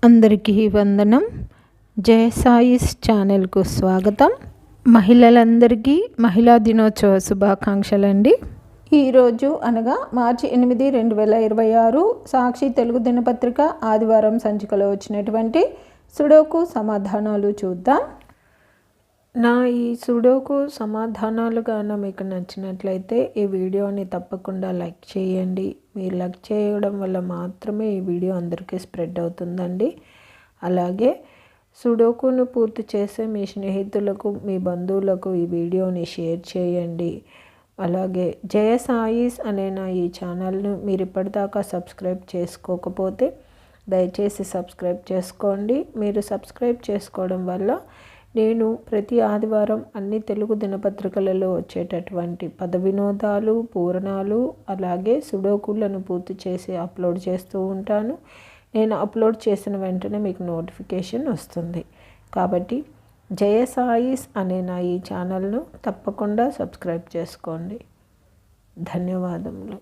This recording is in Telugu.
అందరికీ వందనం. జయ సాయిస్ ఛానల్కు స్వాగతం. మహిళలందరికీ మహిళా దినోత్సవ శుభాకాంక్షలండి. ఈరోజు అనగా మార్చి 8, 2026 సాక్షి తెలుగు దినపత్రిక ఆదివారం సంచికలో వచ్చినటువంటి సుడోకు సమాధానాలు చూద్దాం. నా ఈ సుడోకు సమాధానాలు గాన మీకు నచ్చినట్లయితే ఈ వీడియోని తప్పకుండా లైక్ చేయండి. మీరు లైక్ చేయడం వల్ల మాత్రమే ఈ వీడియో అందరికీ స్ప్రెడ్ అవుతుందండి. అలాగే సుడోకును పూర్తి చేసే మీ స్నేహితులకు, మీ బంధువులకు ఈ వీడియోని షేర్ చేయండి. అలాగే జయ సాయిస్ అనే నా ఈ ఛానల్ను మీరు ఇప్పటిదాకా సబ్స్క్రైబ్ చేసుకోకపోతే దయచేసి సబ్స్క్రైబ్ చేసుకోండి. మీరు సబ్స్క్రైబ్ చేసుకోవడం వల్ల నేను ప్రతి ఆదివారం అన్ని తెలుగు దినపత్రికలలో వచ్చేటటువంటి పద వినోదాలు, పూరణాలు, అలాగే సుడోకులను పూర్తి చేసి అప్లోడ్ చేస్తూ ఉంటాను. నేను అప్లోడ్ చేసిన వెంటనే మీకు నోటిఫికేషన్ వస్తుంది. కాబట్టి జయ సాయిస్ అనే నా ఈ ఛానల్ను తప్పకుండా సబ్స్క్రైబ్ చేసుకోండి. ధన్యవాదములు.